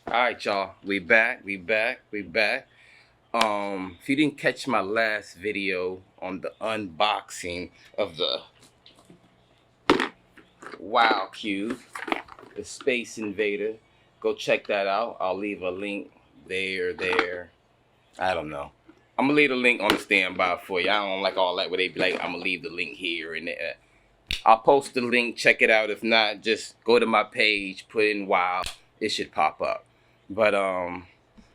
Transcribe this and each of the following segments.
All right, y'all. We back. If you didn't catch my last video on the unboxing of the WOWCube, the Space Invader, go check that out. I'll leave a link there. I don't know. I'm gonna leave the link on the standby for you. I don't like all that where they be like, I'm gonna leave the link here and there. I'll post the link. Check it out. If not, just go to my page, put in WOW. It should pop up. But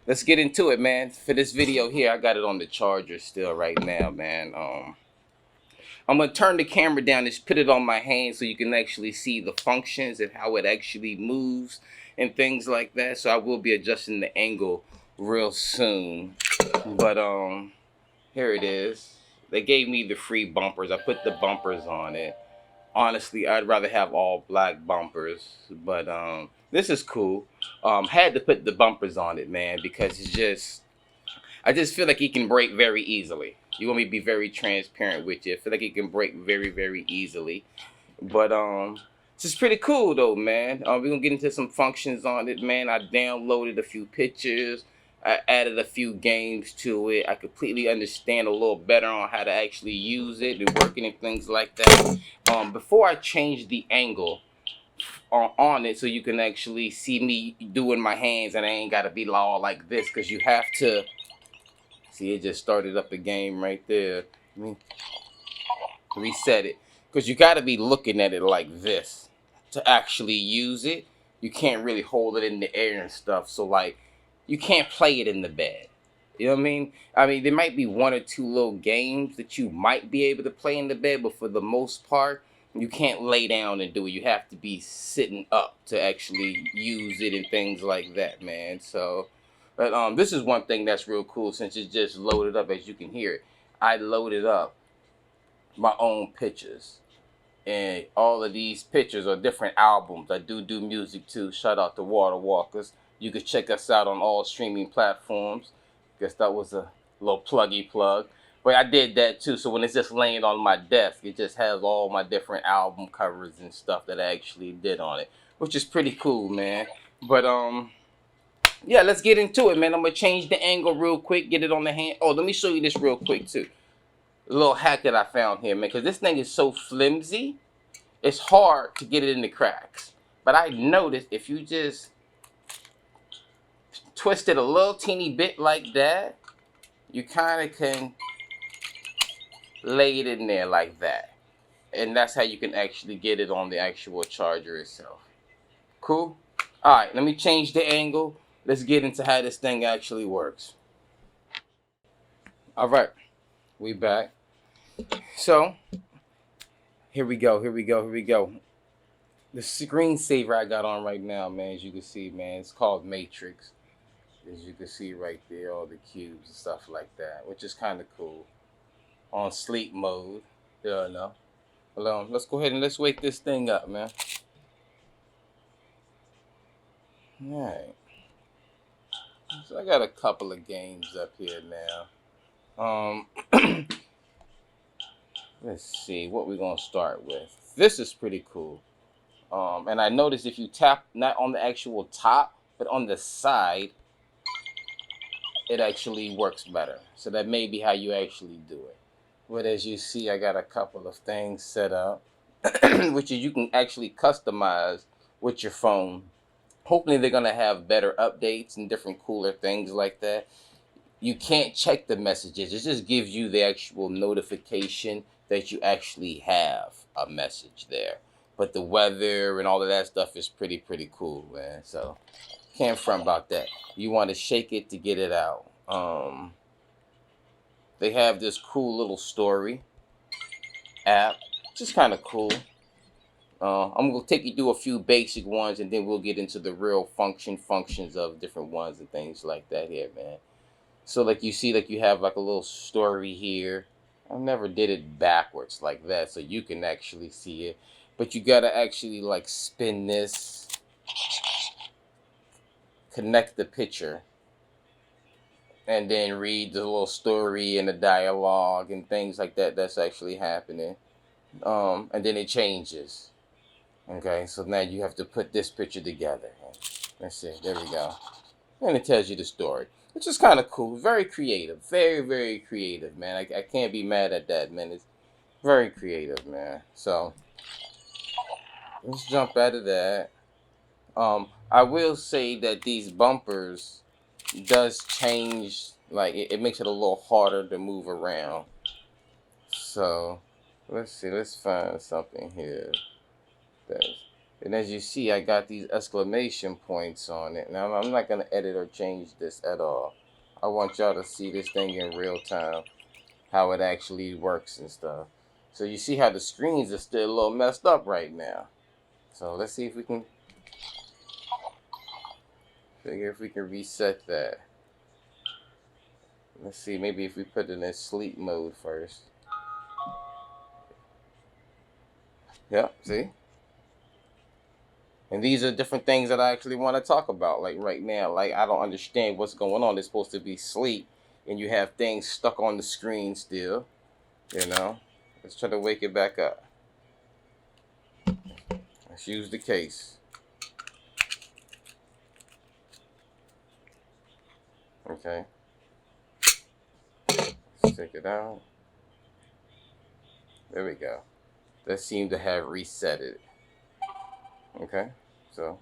let's get into it, man. For this video here, I got it on the charger still right now, man. I'm gonna turn the camera down and put it on my hand so you can actually see the functions and how it actually moves and things like that. So I will be adjusting the angle real soon. But here it is. They gave me the free bumpers. I put the bumpers on it. Honestly, I'd rather have all black bumpers, but this is cool. Had to put the bumpers on it, man, because I just feel like it can break very easily. You want me to be very transparent with you. I feel like it can break very easily, but this is pretty cool though, man. We're gonna get into some functions on it, man. I downloaded a few pictures. I added a few games to it. I completely understand a little better on how to actually use it and working and things like that. Before I change the angle on it so you can actually see me doing my hands and I ain't got to be all like this, because you have to see it just started up the game right there. Let me reset it, because you got to be looking at it like this to actually use it. You can't really hold it in the air and stuff, so like you can't play it in the bed. You know what I mean? I mean, there might be one or two little games that you might be able to play in the bed, but for the most part, you can't lay down and do it. You have to be sitting up to actually use it and things like that, man. So, but this is one thing that's real cool since it's just loaded up, as you can hear it. I loaded up my own pictures, and all of these pictures are different albums. I do music too. Shout out to Walkas. You can check us out on all streaming platforms. Guess that was a little pluggy plug. But I did that too. So when it's just laying on my desk, it just has all my different album covers and stuff that I actually did on it, which is pretty cool, man. But yeah, let's get into it, man. I'm gonna change the angle real quick, get it on the hand. Oh, let me show you this real quick too. A little hack that I found here, man, because this thing is so flimsy, it's hard to get it in the cracks. But I noticed if you just twist it a little teeny bit like that, you kind of can lay it in there like that. And that's how you can actually get it on the actual charger itself. Cool? Alright, let me change the angle. Let's get into how this thing actually works. Alright, we back. So, here we go. The screensaver I got on right now, man, as you can see, man, it's called Matrix. As you can see right there, all the cubes and stuff like that, which is kind of cool. On sleep mode. Yeah, no. Well, let's go ahead and let's wake this thing up, man. Alright. So I got a couple of games up here now. Let's see what we're gonna start with. This is pretty cool. And I noticed if you tap not on the actual top, but on the side, it actually works better. So that may be how you actually do it. But as you see, I got a couple of things set up, which is you can actually customize with your phone. Hopefully they're gonna have better updates and different cooler things like that. You can't check the messages. It just gives you the actual notification that you actually have a message there. But the weather and all of that stuff is pretty cool, man. So can't front about that. You want to shake it to get it out. They have this cool little story app, which is kind of cool. I'm gonna take you through a few basic ones, and then we'll get into the real functions of different ones and things like that here, man. So like you see, like you have like a little story here. I never did it backwards like that, so you can actually see it. But you gotta actually like spin this, connect the picture, and then read the little story and the dialogue and things like that that's actually happening. And then it changes. Okay, so now you have to put this picture together. Let's see, there we go. And it tells you the story, which is kind of cool. Very creative, very, very creative, man. I can't be mad at that, man. It's very creative, man. So let's jump out of that. I will say that these bumpers does change, like it makes it a little harder to move around. So let's see, let's find something here. And as you see, I got these exclamation points on it. Now I'm not gonna edit or change this at all. I want y'all to see this thing in real time, how it actually works and stuff. So you see how the screens are still a little messed up right now. So let's see if we can reset that. Let's see, maybe if we put it in sleep mode first. Yep, see? And these are different things that I actually want to talk about. Like right now, like I don't understand what's going on. It's supposed to be sleep, and you have things stuck on the screen still. You know, let's try to wake it back up. Let's use the case. Okay. Let's take it out. There we go. That seemed to have reset it. Okay. So,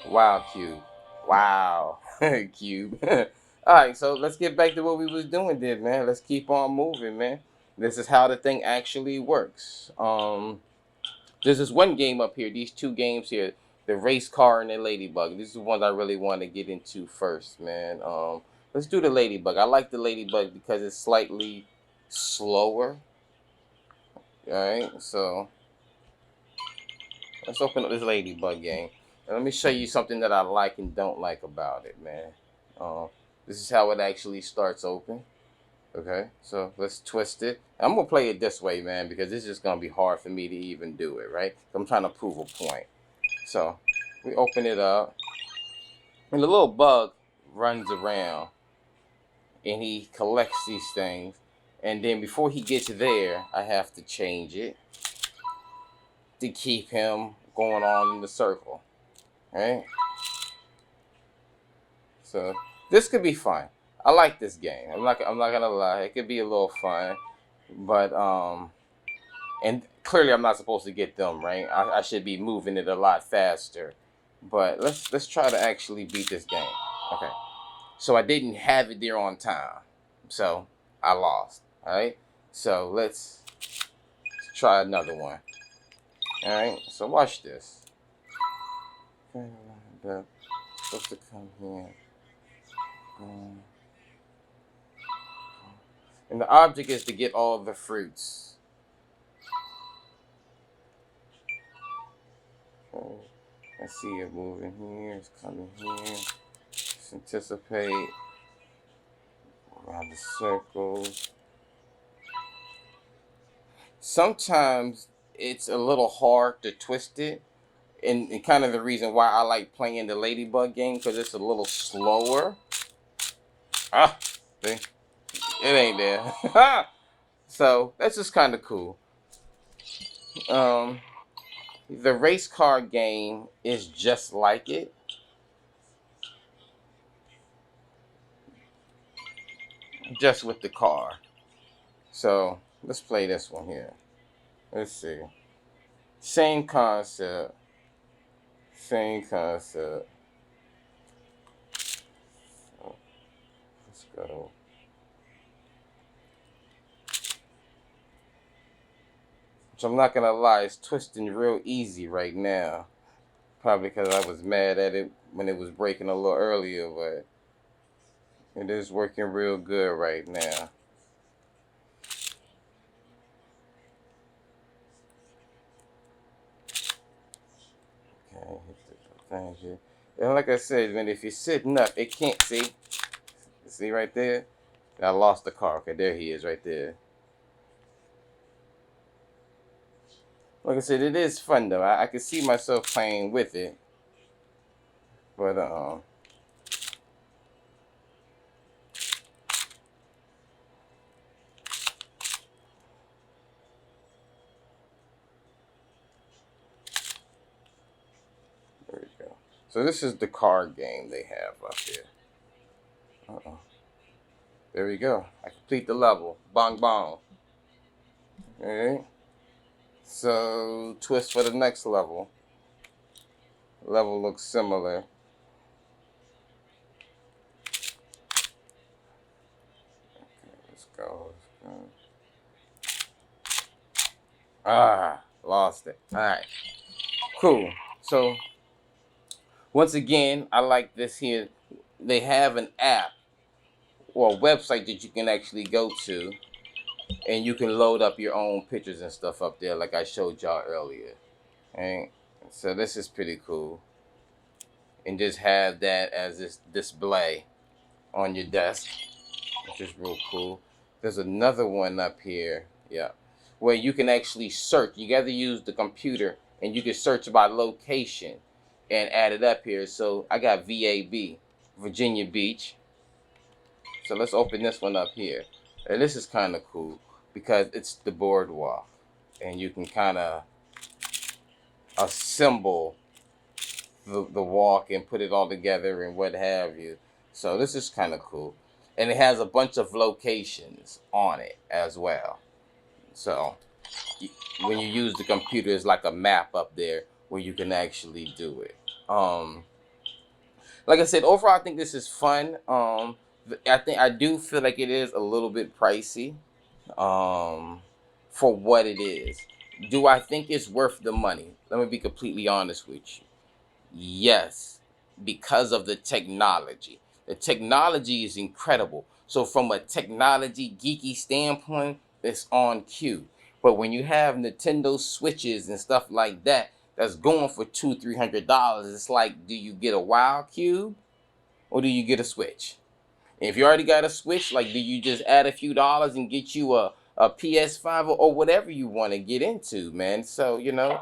WOWCube. Wow. Cube. Alright, so let's get back to what we was doing there, man. Let's keep on moving, man. This is how the thing actually works. There's this one game up here, these two games here, the race car and the ladybug. These are the ones I really want to get into first, man. Let's do the ladybug. I like the ladybug because it's slightly slower. Alright, so let's open up this ladybug game. And let me show you something that I like and don't like about it, man. This is how it actually starts open. Okay, so let's twist it. I'm going to play it this way, man, because it's just going to be hard for me to even do it, right? I'm trying to prove a point. So we open it up, and the little bug runs around, and he collects these things. And then before he gets there, I have to change it to keep him going on in the circle, right? So this could be fun. I like this game. I'm not gonna lie. It could be a little fun, but and clearly I'm not supposed to get them right. I should be moving it a lot faster. But let's try to actually beat this game. Okay. So I didn't have it there on time, so I lost. All right. So let's try another one. All right. So watch this. Okay, that's supposed to come here. And the object is to get all the fruits. Okay. I see it moving here. It's coming here. Just anticipate around the circles. Sometimes it's a little hard to twist it. And kind of the reason why I like playing the ladybug game, because it's a little slower. Ah, see? It ain't there. So that's just kind of cool. The race car game is just like it. Just with the car. So let's play this one here. Let's see. Same concept. Same concept. So, let's go. Which I'm not gonna lie, it's twisting real easy right now. Probably because I was mad at it when it was breaking a little earlier, but it is working real good right now. Okay, hit the thing here. And like I said, man, if you're sitting up, it can't see. See right there? I lost the car. Okay, there he is right there. Like I said, it is fun though. I can see myself playing with it. But So this is the card game they have up here. There we go. I complete the level. Bong bong. Alright. So twist for the next level. Level looks similar. Okay, let's go. Ah, lost it. Alright. Cool. So once again, I like this here. They have an app or a website that you can actually go to, and you can load up your own pictures and stuff up there like I showed y'all earlier. Right? So this is pretty cool. And just have that as this display on your desk, which is real cool. There's another one up here, yeah, where you can actually search. You got to use the computer, and you can search by location and add it up here. So I got VAB, Virginia Beach. So let's open this one up here. And this is kind of cool because it's the boardwalk, and you can kind of assemble the walk and put it all together and what have you. So this is kind of cool. And it has a bunch of locations on it as well. So when you use the computer, it's like a map up there where you can actually do it. Like I said, overall, I think this is fun. I do feel like it is a little bit pricey for what it is. Do I think it's worth the money? Let me be completely honest with you. Yes, because of the technology. The technology is incredible. So from a technology geeky standpoint, it's on cue. But when you have Nintendo Switches and stuff like that, that's going for $200-300, it's like, do you get a WOWCube or do you get a Switch? And if you already got a Switch, like, do you just add a few dollars and get you a PS5 or whatever you want to get into, man? So, you know,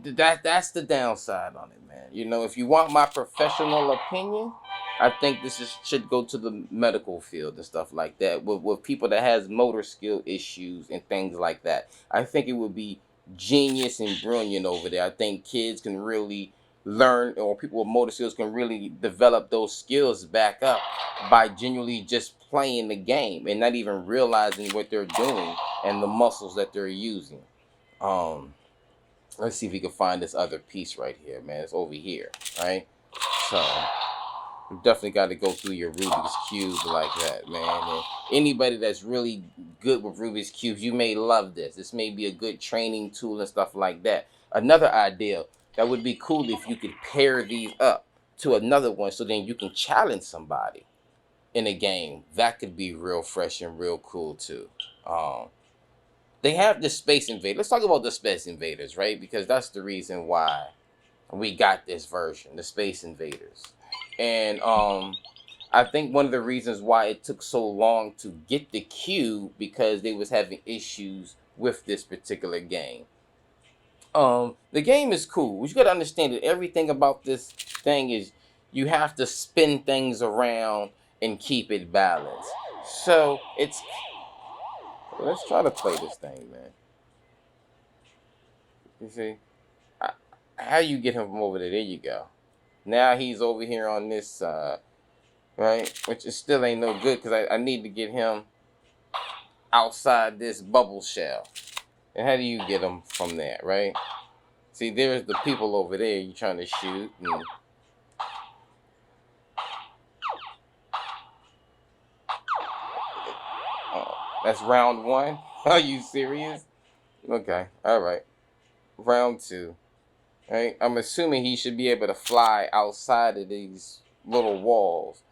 that's the downside on it, man. You know, if you want my professional opinion, I think should go to the medical field and stuff like that with people that has motor skill issues and things like that. I think it would be genius and brilliant over there. I think kids can really learn, or people with motor skills can really develop those skills back up by genuinely just playing the game and not even realizing what they're doing and the muscles that they're using. Let's see if we can find this other piece right here, man. It's over here, right? So you definitely got to go through your Rubik's Cube like that, man. And anybody that's really good with Rubik's Cubes, you may love this. This may be a good training tool and stuff like that. Another idea that would be cool if you could pair these up to another one, so then you can challenge somebody in a game. That could be real fresh and real cool too. They have the Space Invaders. Let's talk about the Space Invaders, right? Because that's the reason why we got this version, the Space Invaders. And I think one of the reasons why it took so long to get the cube, because they was having issues with this particular game. The game is cool. What you gotta understand that everything about this thing is you have to spin things around and keep it balanced. So it's, let's try to play this thing, man. You see, how you get him from over there? There you go. Now he's over here on this side, right? Which is still ain't no good, because I need to get him outside this bubble shell. And how do you get him from there, right? See, there's the people over there you're trying to shoot. And that's round one? Are you serious? Okay, alright. Round two. Right? I'm assuming he should be able to fly outside of these little walls.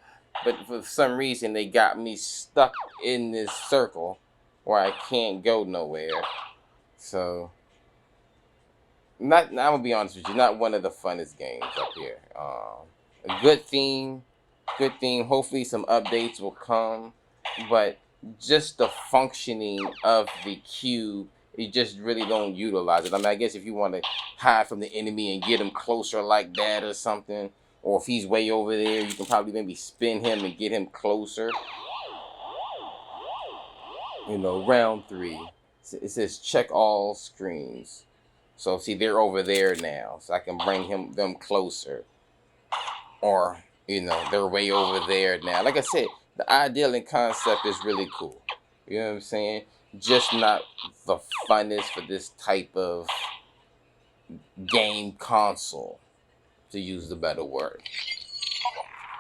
But for some reason, they got me stuck in this circle where I can't go nowhere. So, I'm gonna be honest with you, not one of the funnest games up here. A good theme. Hopefully some updates will come. But just the functioning of the cube, you just really don't utilize it. I mean, I guess if you want to hide from the enemy and get him closer like that or something, or if he's way over there, you can probably maybe spin him and get him closer. You know, round three. It says check all screens. So see, they're over there now, so I can bring them closer. Or, you know, they're way over there now. Like I said, the ideal and concept is really cool. You know what I'm saying? Just not the funnest for this type of game console, to use the better word.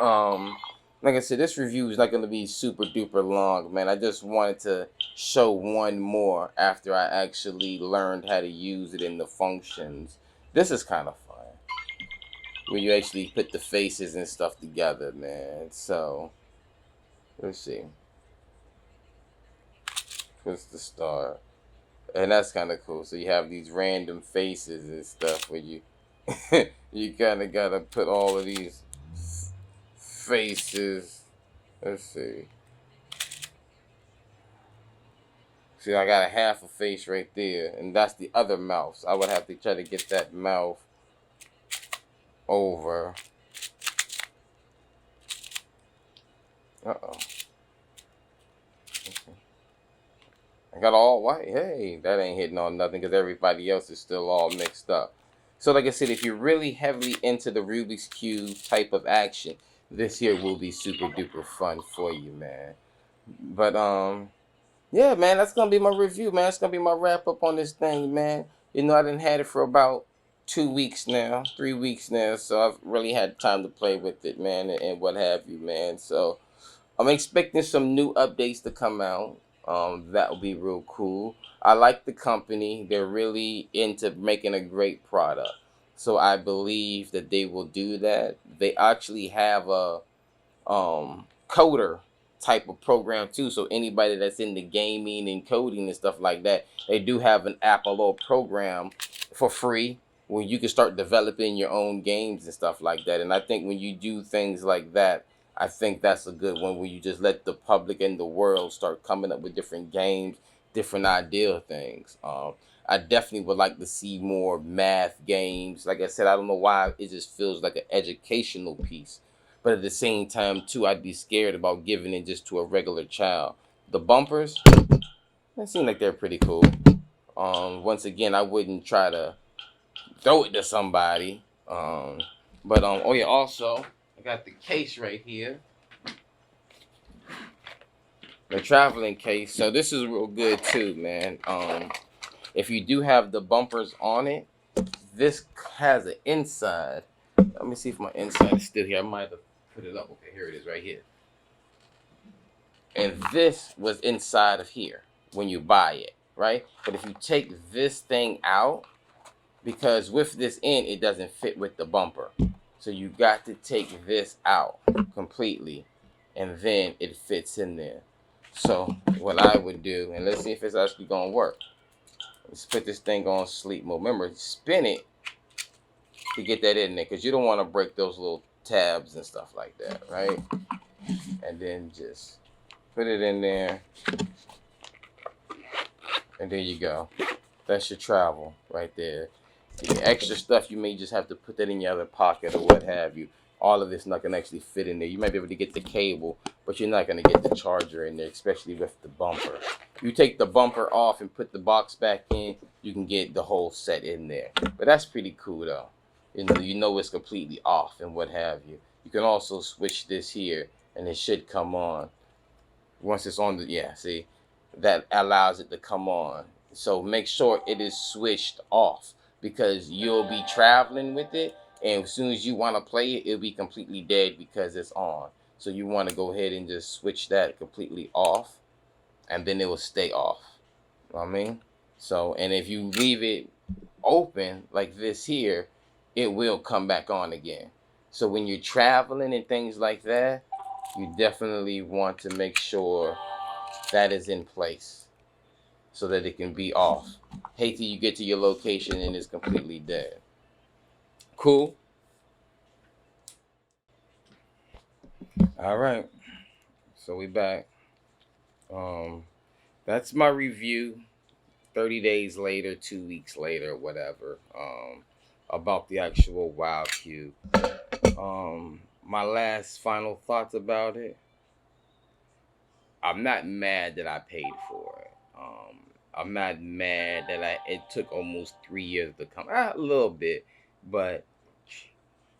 Um, like I said, this review is not going to be super duper long, man. I just wanted to show one more after I actually learned how to use it in the functions. This is kind of fun when you actually put the faces and stuff together, man. So let's see. What's the star? And that's kind of cool. So you have these random faces and stuff where you you kind of gotta put all of these faces. Let's see. See, I got a half a face right there, and that's the other mouth. So I would have to try to get that mouth over. Uh-oh. I got all white. Hey, that ain't hitting on nothing because everybody else is still all mixed up. So like I said, if you're really heavily into the Rubik's Cube type of action, this here will be super duper fun for you, man. But yeah, man, that's gonna be my review, man. It's gonna be my wrap up on this thing, man. You know, I done had it for about 2 weeks now, 3 weeks now, so I've really had time to play with it, man, and what have you, man. So I'm expecting some new updates to come out. That will be real cool. I like the company. They're really into making a great product. So I believe that they will do that. They actually have a coder type of program too. So anybody that's into gaming and coding and stuff like that, they do have an app, a little program for free where you can start developing your own games and stuff like that. And I think when you do things like that, I think that's a good one where you just let the public and the world start coming up with different games, different ideal things. I definitely would like to see more math games. Like I said, I don't know why it just feels like an educational piece. But at the same time, too, I'd be scared about giving it just to a regular child. The bumpers, they seem like they're pretty cool. Once again, I wouldn't try to throw it to somebody. Oh yeah, also, I got the case right here. The traveling case. So this is real good too, man. If you do have the bumpers on it, this has an inside. Let me see if my inside is still here. I might have put it up. Okay, here it is right here. And this was inside of here when you buy it, right? But if you take this thing out, because with this in, it doesn't fit with the bumper. So you got to take this out completely, and then it fits in there. So what I would do, and let's see if it's actually going to work. Let's put this thing on sleep mode. Remember, spin it to get that in there, because you don't want to break those little tabs and stuff like that, right? And then just put it in there, and there you go. That's your travel right there. The extra stuff, you may just have to put that in your other pocket or what have you. All of this not going to actually fit in there. You might be able to get the cable, but you're not going to get the charger in there, especially with the bumper. You take the bumper off and put the box back in, you can get the whole set in there. But that's pretty cool though. You know it's completely off and what have you. You can also switch this here and it should come on. Once it's on see, that allows it to come on. So make sure it is switched off, because you'll be traveling with it, and as soon as you want to play it, it'll be completely dead because it's on. So you want to go ahead and just switch that completely off, and then it will stay off. You know what I mean? So, and if you leave it open like this here, it will come back on again. So when you're traveling and things like that, you definitely want to make sure that is in place so that it can be off. Hate till you get to your location and it's completely dead. Cool? All right. So we back. That's my review. 30 days later, 2 weeks later, whatever. About the actual WOWCube. My last final thoughts about it. I'm not mad that I paid for it. I'm not mad that it took almost 3 years to come. A little bit, but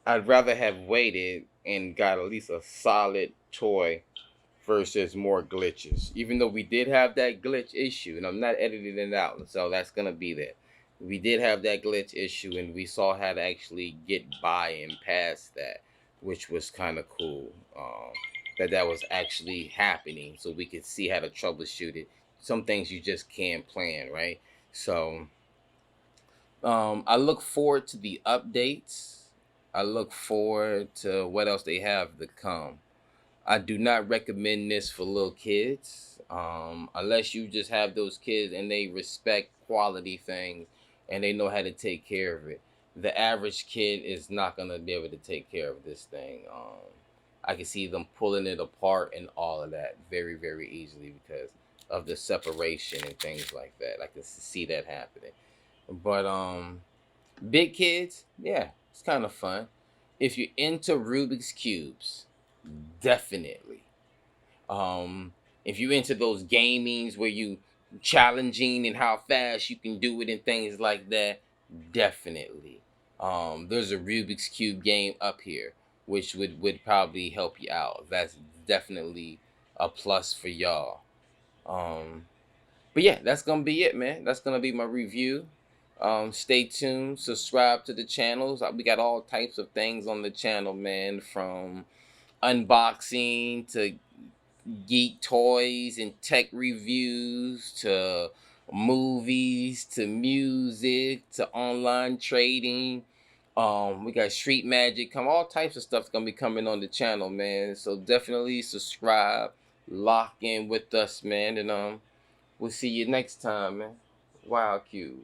I'd rather have waited and got at least a solid toy versus more glitches. Even though we did have that glitch issue, and I'm not editing it out, so that's gonna be there. We did have that glitch issue, and we saw how to actually get by and past that, which was kind of cool. That was actually happening, so we could see how to troubleshoot it. Some things you just can't plan, right? So I look forward to the updates. I look forward to what else they have to come. I do not recommend this for little kids, unless you just have those kids and they respect quality things and they know how to take care of it. The average kid is not gonna be able to take care of this thing. I can see them pulling it apart and all of that very, very easily because of the separation and things like that. I can see that happening. But big kids, yeah, it's kind of fun. If you're into Rubik's cubes, definitely. Um, if you're into those gamings where you challenging and how fast you can do it and things like that, definitely. There's a Rubik's cube game up here, which would probably help you out. That's definitely a plus for y'all. Um, but yeah, that's gonna be it, man. That's gonna be my review. Stay tuned, subscribe to the channels. We got all types of things on the channel, man, from unboxing to geek toys and tech reviews to movies to music to online trading. We got street magic, come all types of stuff's gonna be coming on the channel, man. So definitely subscribe, lock in with us, man, and we'll see you next time, man. WOWCube.